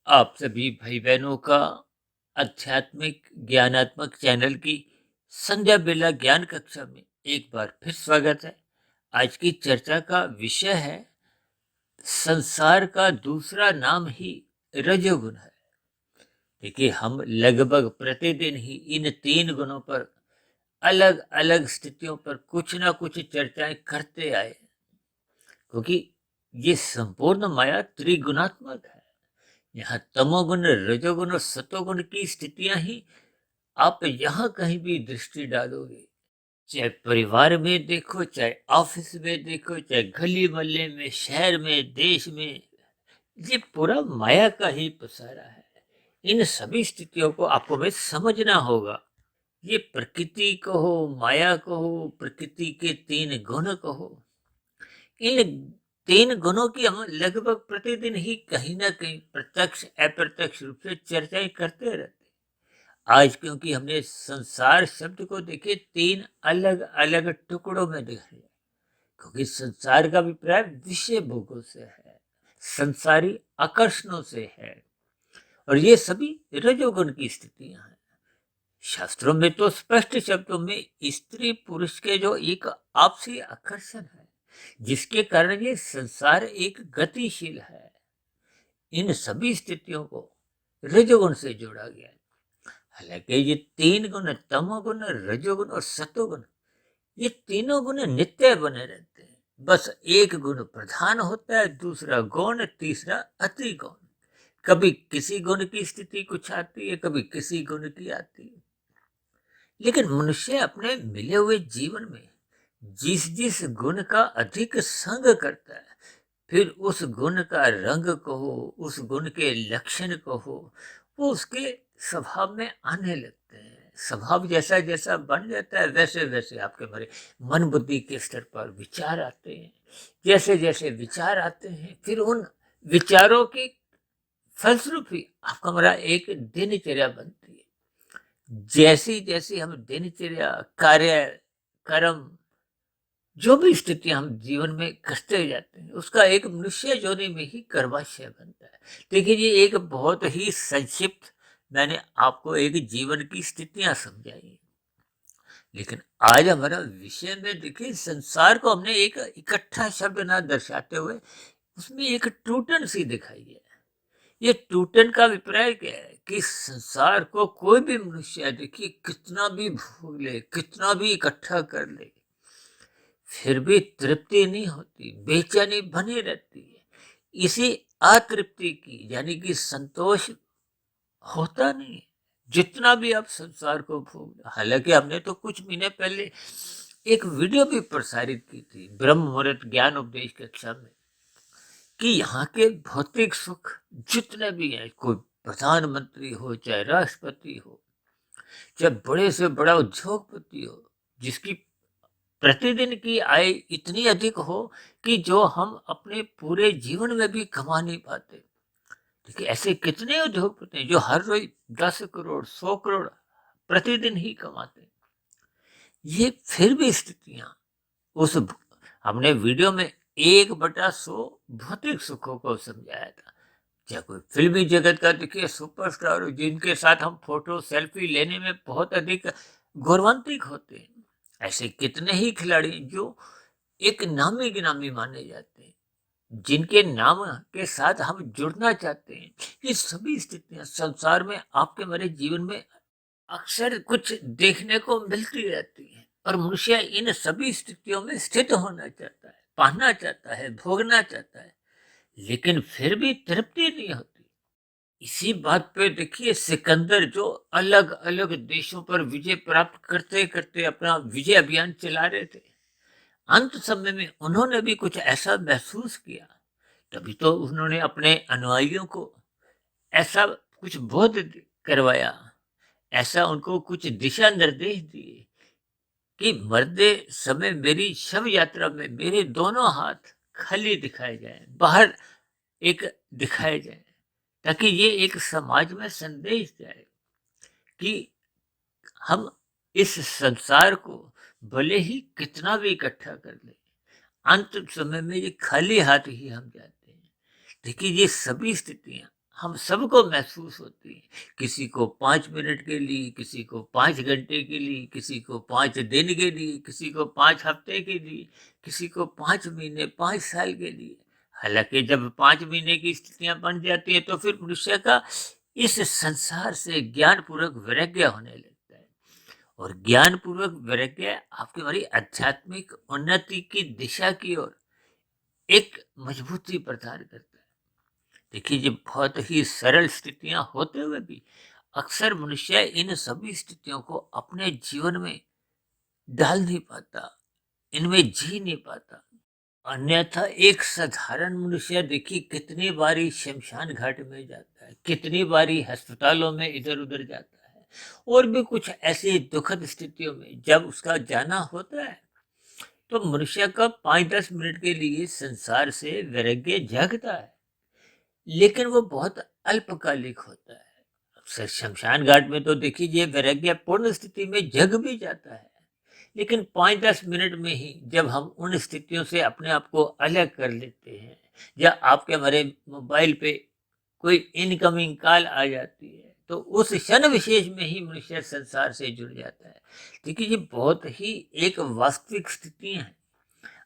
आप सभी भाई बहनों का आध्यात्मिक ज्ञानात्मक चैनल की संध्या बेला ज्ञान कक्षा में एक बार फिर स्वागत है। आज की चर्चा का विषय है संसार का दूसरा नाम ही रजोगुण है। देखिए, हम लगभग प्रतिदिन ही इन तीन गुणों पर अलग अलग स्थितियों पर कुछ ना कुछ चर्चाएं करते आए, क्योंकि ये संपूर्ण माया त्रिगुणात्मक है। यहाँ तमोगुण, रजोगुण और सतोगुण की स्थितियां ही आप यहाँ कहीं भी दृष्टि डालोगे, चाहे परिवार में देखो, चाहे ऑफिस में देखो, चाहे गली मोहल्ले में, शहर में, देश में, ये पूरा माया का ही पसारा है। इन सभी स्थितियों को आपको में समझना होगा। ये प्रकृति कहो, माया कहो, प्रकृति के तीन गुण कहो, इन तीन गुणों की हम लगभग प्रतिदिन ही कहीं ना कहीं प्रत्यक्ष अप्रत्यक्ष रूप से चर्चाएं करते रहते हैं। आज क्योंकि हमने संसार शब्द को देखे तीन अलग अलग टुकड़ों में देखा, क्योंकि संसार का अभिप्राय विषय भोगों से है, संसारी आकर्षणों से है, और ये सभी रजोगुण की स्थितियां हैं। शास्त्रों में तो स्पष्ट शब्दों में स्त्री पुरुष के जो एक आपसी आकर्षण है, जिसके कारण ये संसार एक गतिशील है, इन सभी स्थितियों को रजोगुण से जोड़ा गया है। हालांकि ये तीन गुण, तमोगुण, रजोगुण और सतोगुण, ये तीनों गुण नित्य बने रहते हैं। बस एक गुण प्रधान होता है, दूसरा गौण, तीसरा अति गौण। कभी किसी गुण की स्थिति कुछ आती है, कभी किसी गुण की आती है। लेकिन मनुष्य अपने मिले हुए जीवन में जिस जिस गुण का अधिक संग करता है, फिर उस गुण का रंग कहो, उस गुण के लक्षण कहो, वो उसके स्वभाव में आने लगते हैं। स्वभाव जैसा जैसा बन जाता है, वैसे वैसे आपके हमारे मन बुद्धि के स्तर पर विचार आते हैं। जैसे जैसे विचार आते हैं, फिर उन विचारों के फलस्वरूप ही आपका हमारा एक दिनचर्या बनती है। जैसी जैसी हम दिनचर्या, कार्य, कर्म, जो भी स्थितियां हम जीवन में करते जाते हैं, उसका एक मनुष्य योनि में ही गर्भाशय बनता है। देखिए, ये एक बहुत ही संक्षिप्त मैंने आपको एक जीवन की स्थितियां समझाई, लेकिन आज हमारा विषय में देखिए, संसार को हमने एक इकट्ठा शब्द ना दर्शाते हुए उसमें एक टूटन सी दिखाई है। ये टूटन का अभिप्राय क्या है कि संसार को कोई भी मनुष्य देखिए कितना भी भोग ले, कितना भी इकट्ठा कर ले, फिर भी तृप्ति नहीं होती, बेचैनी बनी रहती है। इसी अतृप्ति की यानी कि संतोष होता नहीं है, जितना भी आप संसार को भोग। हालांकि हमने तो कुछ महीने पहले एक वीडियो भी प्रसारित की थी ब्रह्म मुहूर्त ज्ञान उपदेश कक्षा में, कि यहाँ के भौतिक सुख जितने भी हैं, कोई प्रधानमंत्री हो, चाहे राष्ट्रपति हो, चाहे बड़े से बड़ा उद्योगपति हो, जिसकी प्रतिदिन की आय इतनी अधिक हो कि जो हम अपने पूरे जीवन में भी कमा नहीं पाते। देखिए, ऐसे कितने उद्योगपति हैं जो हर रोज 10 करोड़, 100 करोड़ प्रतिदिन ही कमाते हैं। ये फिर भी स्थितियां उस हमने वीडियो में 1/100 भौतिक सुखों को समझाया था। चाहे कोई फिल्मी जगत का देखिए सुपरस्टार हो, जिनके साथ हम फोटो सेल्फी लेने में बहुत अधिक गौरवान्वित होते हैं, ऐसे कितने ही खिलाड़ी जो एक नामी गिनामी माने जाते हैं, जिनके नाम के साथ हम जुड़ना चाहते हैं। ये सभी स्थितियां संसार में आपके मेरे जीवन में अक्सर कुछ देखने को मिलती रहती हैं, और मनुष्य इन सभी स्थितियों में स्थित होना चाहता है, पाना चाहता है, भोगना चाहता है, लेकिन फिर भी तृप्ति नहीं होती। इसी बात पे देखिए, सिकंदर जो अलग अलग देशों पर विजय प्राप्त करते करते अपना विजय अभियान चला रहे थे, अंत समय में उन्होंने भी कुछ ऐसा महसूस किया। तभी तो उन्होंने अपने अनुयायियों को ऐसा कुछ बोध करवाया, ऐसा उनको कुछ दिशा निर्देश दिए कि मरते समय मेरी शव यात्रा में मेरे दोनों हाथ खाली दिखाए जाए, बाहर एक दिखाए जाए, ताकि ये एक समाज में संदेश जाए कि हम इस संसार को भले ही कितना भी इकट्ठा कर ले, अंत समय में ये खाली हाथ ही हम जाते हैं। देखिए, ये सभी स्थितियां हम सबको महसूस होती है। किसी को 5 मिनट के लिए, किसी को 5 घंटे के लिए, किसी को 5 दिन के लिए, किसी को 5 हफ्ते के लिए, किसी को 5 महीने, 5 साल के लिए। हालांकि जब 5 महीने की स्थितियां बन जाती हैं तो फिर मनुष्य का इस संसार से ज्ञान पूर्वक वैराग्य होने लगता है। और ज्ञान पूर्वक वैराग्य आपकी हमारी आध्यात्मिक उन्नति की दिशा की ओर एक मजबूती प्रदान करता है। देखिए, ये बहुत ही सरल स्थितियां होते हुए भी अक्सर मनुष्य इन सभी स्थितियों को अपने जीवन में डाल नहीं पाता, इनमें जी नहीं पाता। अन्यथा एक साधारण मनुष्य देखिए कितनी बारी शमशान घाट में जाता है, कितनी बारी अस्पतालों में इधर उधर जाता है, और भी कुछ ऐसी दुखद स्थितियों में जब उसका जाना होता है तो मनुष्य का 5-10 मिनट के लिए संसार से वैराग्य जागता है, लेकिन वो बहुत अल्पकालिक होता है। अक्सर शमशान घाट में तो देखिए ये वैराग्य पूर्ण स्थिति में जग भी जाता है, लेकिन 5-10 मिनट में ही जब हम उन स्थितियों से अपने आप को अलग कर लेते हैं, या आपके हमारे मोबाइल पे कोई इनकमिंग कॉल आ जाती है, तो उस क्षण विशेष में ही मनुष्य संसार से जुड़ जाता है। देखिए, ये बहुत ही एक वास्तविक स्थिति है।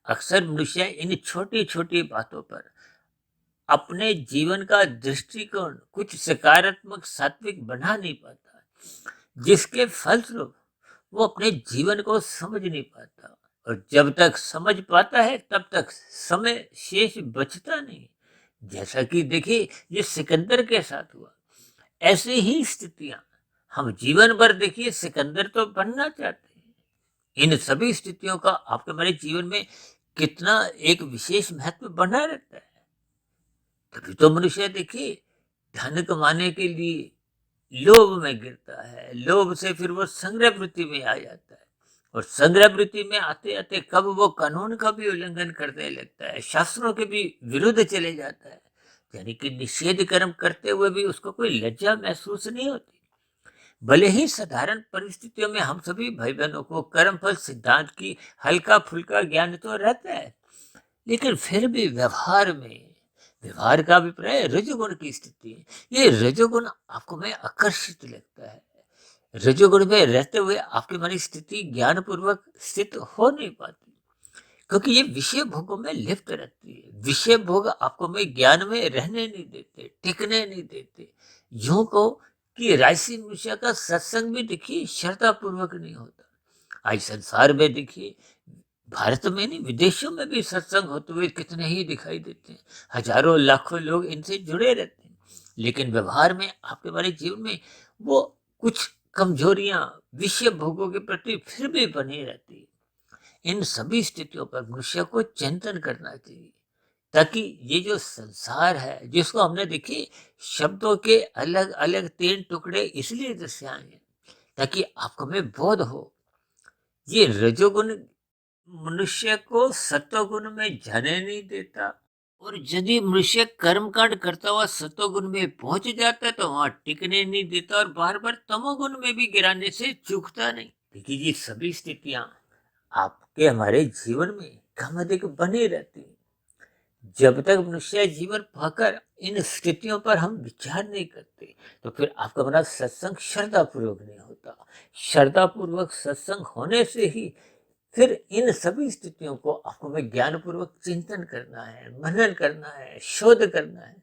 अक्सर मनुष्य इन छोटी छोटी बातों पर अपने जीवन का दृष्टिकोण कुछ सकारात्मक सात्विक बना नहीं पाता, जिसके फलस्वरूप वो अपने जीवन को समझ नहीं पाता। और जब तक समझ पाता है तब तक समय शेष बचता नहीं। जैसा कि देखिए ये सिकंदर के साथ हुआ, ऐसी ही स्थितियां हम जीवन भर देखिए सिकंदर तो बनना चाहते हैं। इन सभी स्थितियों का आपके हमारे जीवन में कितना एक विशेष महत्व बना रहता है। तभी तो मनुष्य देखिए धन कमाने के लिए लोभ में गिरता है, लोभ से फिर वो संग्रह वृत्ति में आ जाता है, और संग्रह वृत्ति में आते आते कब वो कानून का भी उल्लंघन करने लगता है, शास्त्रों के भी विरुद्ध चले जाता है। यानी कि निषेध कर्म करते हुए भी उसको कोई लज्जा महसूस नहीं होती। भले ही साधारण परिस्थितियों में हम सभी भाई बहनों को कर्मफल सिद्धांत की हल्का फुल्का ज्ञान तो रहता है, लेकिन फिर भी व्यवहार का अभिप्राय रजोगुण की स्थिति है। ये रजोगुण आपको में आकर्षित लगता है। रजोगुण में रहते हुए आपकी हमारी स्थिति ज्ञान पूर्वक स्थित हो नहीं पाती, क्योंकि ये विषय भोगों में लिप्त रहती है। विषय भोग आपको में ज्ञान में रहने नहीं देते, टिकने नहीं देते। यूं कहो कि राशि मनुष्य का सत्संग भी देखिए श्रद्धा पूर्वक नहीं होता। आज संसार में देखिए, भारत में नहीं विदेशों में भी सत्संग होते हुए कितने ही दिखाई देते हैं। हजारों लाखों लोग इनसे जुड़े रहते हैं, लेकिन व्यवहार में आपके हमारे जीवन में वो कुछ कमजोरियां विषय भोगों के प्रति फिर भी बनी रहती है। इन सभी स्थितियों पर मनुष्य को चिंतन करना चाहिए, ताकि ये जो संसार है जिसको हमने देखिए शब्दों के अलग अलग 3 टुकड़े इसलिए दर्शाए हैं ताकि आपको में बोध हो। ये रजोगुण मनुष्य को सत्वगुण में जाने नहीं देता, और यदि मनुष्य कर्म कांड करता हुआ सत्वगुण में पहुंच जाता है तो वहां टिकने नहीं देता, और बार बार तमोगुण में भी गिराने से चूकता नहीं। देखिए, ये सभी स्थितियां आपके हमारे जीवन में कम अधिक बनी रहती है। जब तक मनुष्य जीवन पाकर इन स्थितियों पर हम विचार नहीं करते, तो फिर आपका हमारा सत्संग श्रद्धा पूर्वक नहीं होता। श्रद्धा पूर्वक सत्संग होने से ही फिर इन सभी स्थितियों को आपको में ज्ञान पूर्वक चिंतन करना है, मनन करना है, शोध करना है।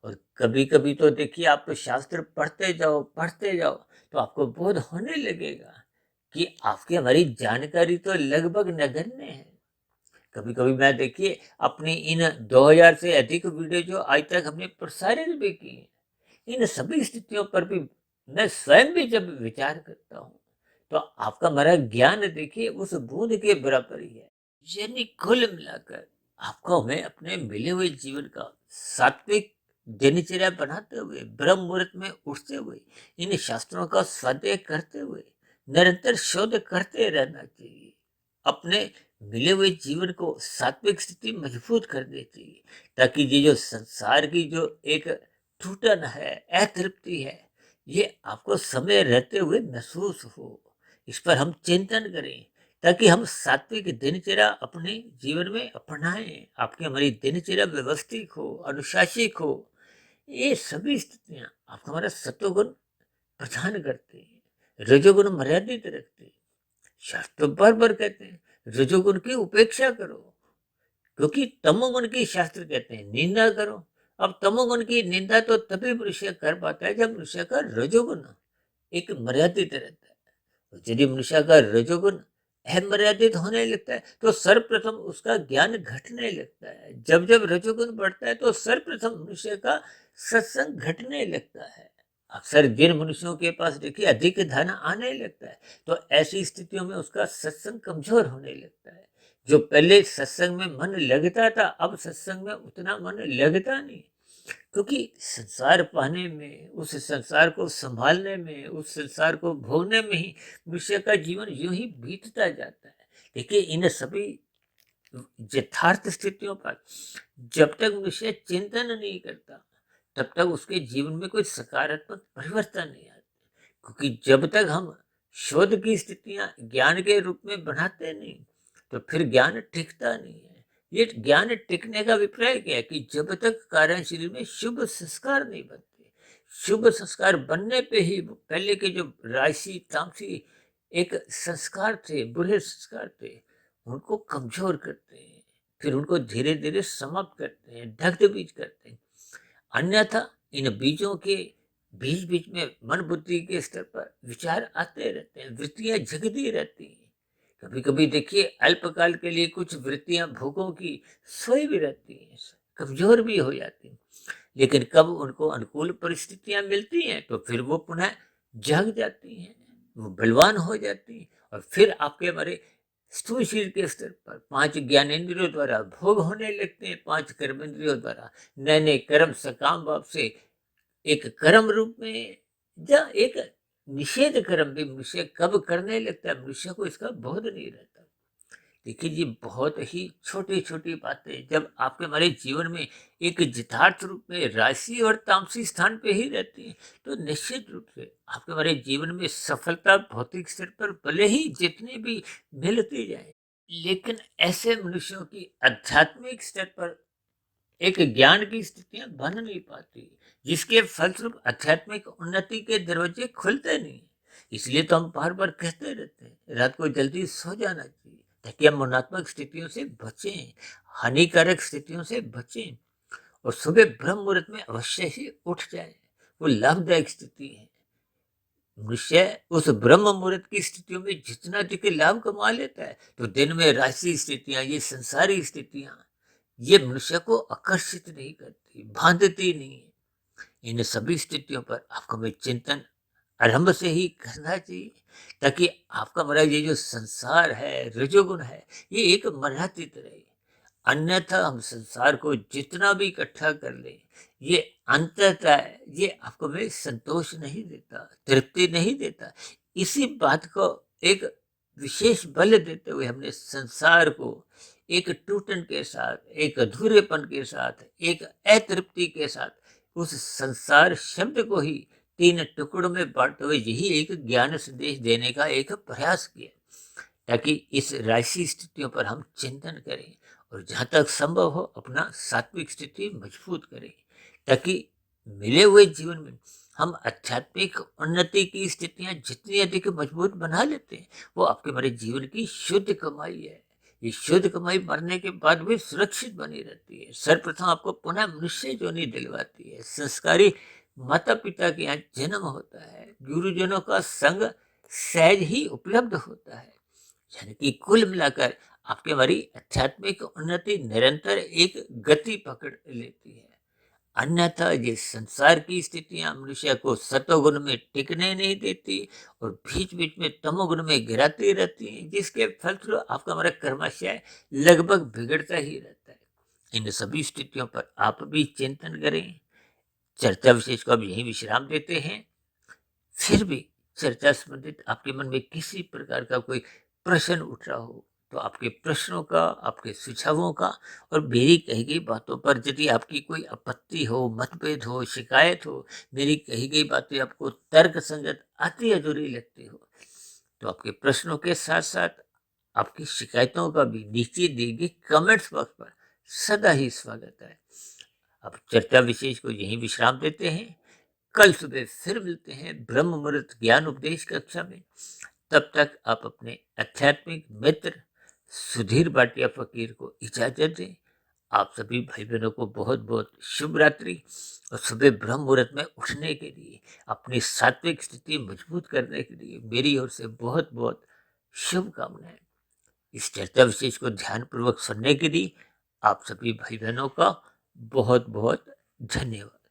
और कभी कभी तो देखिए, आप तो शास्त्र पढ़ते जाओ तो आपको बोध होने लगेगा कि आपकी हमारी जानकारी तो लगभग नगण्य है। कभी कभी मैं देखिए अपनी इन 2000 से अधिक वीडियो जो आज तक हमने प्रसारित भी की हैं, इन सभी स्थितियों पर भी मैं स्वयं भी जब विचार करता हूँ तो आपका मेरा ज्ञान देखिए उस बूंद के बराबर ही है। यानी कुल मिलाकर आपको हमें अपने मिले हुए जीवन का सात्विक दिनचर्या बनाते हुए, ब्रह्म मुहूर्त में उठते हुए, इन शास्त्रों का स्वाध्याय करते हुए निरंतर शोध करते रहना चाहिए। अपने मिले हुए जीवन को सात्विक स्थिति मजबूत करनी चाहिए, ताकि ये जो संसार की जो एक टूटन है, अतृप्ति है, ये आपको समय रहते हुए महसूस हो। इस पर हम चिंतन करें, ताकि हम सात्विक दिनचर्या अपने जीवन में अपनाएं। आपकी हमारी दिनचर्या व्यवस्थित हो, अनुशासित हो। ये सभी स्थितियां आपका हमारा सत्वगुण प्रदान करते हैं, रजोगुण मर्यादित रखते हैं। शास्त्र बार बार कहते हैं रजोगुण की उपेक्षा करो, क्योंकि तमोगुण की शास्त्र कहते हैं निंदा करो। अब तमोगुण की निंदा तो तभी मनुष्य कर पाता है जब मनुष्य का रजोगुण एक मर्यादित रहता है। तो यदि मनुष्य का रजोगुण अमर्यादित होने लगता है तो सर्वप्रथम उसका ज्ञान घटने लगता है। जब जब रजोगुण बढ़ता है तो सर्वप्रथम मनुष्य का सत्संग घटने लगता है। अक्सर जिन मनुष्यों के पास देखिए अधिक धन आने लगता है तो ऐसी स्थितियों में उसका सत्संग कमजोर होने लगता है। जो पहले सत्संग में मन लगता था अब सत्संग में उतना मन लगता नहीं, क्योंकि संसार पाने में, उस संसार को संभालने में, उस संसार को भोगने में ही मनुष्य का जीवन यूं ही बीतता जाता है। देखिए इन सभी यथार्थ स्थितियों पर जब तक मनुष्य चिंतन नहीं करता तब तक उसके जीवन में कोई सकारात्मक परिवर्तन नहीं आता, क्योंकि जब तक हम शोध की स्थितियां ज्ञान के रूप में बनाते नहीं तो फिर ज्ञान टिकता नहीं है। ये ज्ञान टिकने का अभिप्राय क्या है कि जब तक कारण शरीर में शुभ संस्कार नहीं बनते, शुभ संस्कार बनने पे ही पहले के जो राशि तामसी एक संस्कार थे, बुरे संस्कार थे, उनको कमजोर करते हैं, फिर उनको धीरे धीरे समाप्त करते हैं, दग्ध बीज करते हैं। अन्यथा इन बीजों के बीच बीच में मन बुद्धि के स्तर पर विचार आते रहते हैं, वृत्तियां जगती रहती हैं। कभी कभी देखिए अल्पकाल के लिए कुछ वृत्तियां भोगों की सोई भी रहती हैं, कमजोर भी हो जाती हैं, लेकिन कब उनको अनुकूल परिस्थितियां मिलती हैं तो फिर वो पुनः जग जाती हैं, वो बलवान हो जाती हैं। और फिर आपके हमारे स्थूल शरीर के स्तर पर 5 ज्ञानेंद्रियों द्वारा भोग होने लगते हैं, 5 कर्मेंद्रियों द्वारा नए नए कर्म सकाम भाव से एक कर्म रूप में या एक निषेध कर्म भी मनुष्य कब करने लगता है मनुष्य को इसका बोध नहीं रहता। देखिए जी बहुत ही छोटी छोटी बातें जब आपके हमारे जीवन में एक यथार्थ रूप में राशि और तामसी स्थान पे ही रहती है तो निश्चित रूप से आपके हमारे जीवन में सफलता भौतिक स्तर पर भले ही जितनी भी मिलती जाए, लेकिन ऐसे मनुष्यों की आध्यात्मिक स्तर पर एक ज्ञान की स्थितियां बन नहीं पाती, जिसके फलस्वरूप आध्यात्मिक उन्नति के दरवाजे खुलते नहीं। इसलिए तो हम बार बार कहते रहते हैं रात को जल्दी सो जाना चाहिए ताकि हम मनात्मक स्थितियों से बचें, हानिकारक स्थितियों से बचें, और सुबह ब्रह्म मुहूर्त में अवश्य ही उठ जाए। वो लाभदायक स्थिति है। मनुष्य उस ब्रह्म मुहूर्त की स्थितियों में जितना अधिक लाभ कमा लेता है तो दिन में राशि स्थितियां, ये संसारी स्थितियां, ये मनुष्य को आकर्षित नहीं करती, बांधती नहीं है। इन सभी स्थितियों पर आपको में चिंतन आरंभ से ही करना चाहिए ताकि आपका हमारा ये जो संसार है, रजोगुण है, ये एक मर्यादित रहे। अन्यथा हम संसार को जितना भी इकट्ठा कर ले, ये अंततः ये आपको में संतोष नहीं देता, तृप्ति नहीं देता। इसी बात को एक विशेष बल देते हुए हमने संसार को एक टूटन के साथ, एक अधूरेपन के साथ, एक अतृप्ति के साथ उस संसार शब्द को ही 3 टुकड़ों में बांटते हुए यही एक ज्ञान संदेश देने का एक प्रयास किया, ताकि इस राशि स्थितियों पर हम चिंतन करें और जहाँ तक संभव हो अपना सात्विक स्थिति मजबूत करें, ताकि मिले हुए जीवन में हम आध्यात्मिक उन्नति की स्थितियां जितनी अधिक मजबूत बना लेते हैं वो आपके हमारे जीवन की शुद्ध कमाई है। ये शुद्ध कमाई मरने के बाद भी सुरक्षित बनी रहती है। सर्वप्रथम आपको पुनः मनुष्य जोनी दिलवाती है, संस्कारी माता पिता के यहाँ जन्म होता है, गुरुजनों का संग सहज ही उपलब्ध होता है। यानी कि कुल मिलाकर आपके हमारी आध्यात्मिक उन्नति निरंतर एक गति पकड़ लेती है। अन्यथा ये संसार की स्थितियां मनुष्य को सतोगुण में टिकने नहीं देती और बीच बीच में तमोगुण में गिराती रहती है, जिसके फलस्वरूप आपका हमारा कर्माशय लगभग बिगड़ता ही रहता है। इन सभी स्थितियों पर आप भी चिंतन करें। चर्चा विशेष को अब यही विश्राम देते हैं। फिर भी चर्चा संबंधित आपके मन में किसी प्रकार का कोई प्रश्न उठ रहा हो तो आपके प्रश्नों का, आपके सुझावों का और मेरी कही गई बातों पर यदि आपकी कोई आपत्ति हो, मतभेद हो, शिकायत हो, मेरी कही गई बातें आपको तर्क संगत आती अधूरी लगती हो तो आपके प्रश्नों के साथ साथ आपकी शिकायतों का भी नीचे दी गई कमेंट्स बॉक्स पर सदा ही स्वागत है। अब चर्चा विशेष को यहीं विश्राम देते हैं। कल सुबह फिर मिलते हैं ब्रह्म मुहूर्त ज्ञान उपदेश कक्षा में। तब तक आप अपने आध्यात्मिक मित्र सुधीर भाटिया फकीर को इजाजत दें। आप सभी भाई बहनों को बहुत बहुत शुभ रात्रि। और सुबह ब्रह्म मुहूर्त में उठने के लिए, अपनी सात्विक स्थिति मजबूत करने के लिए मेरी ओर से बहुत बहुत शुभकामनाएं। इस चर्चा विशेष को ध्यानपूर्वक सुनने के लिए आप सभी भाई बहनों का बहुत बहुत धन्यवाद।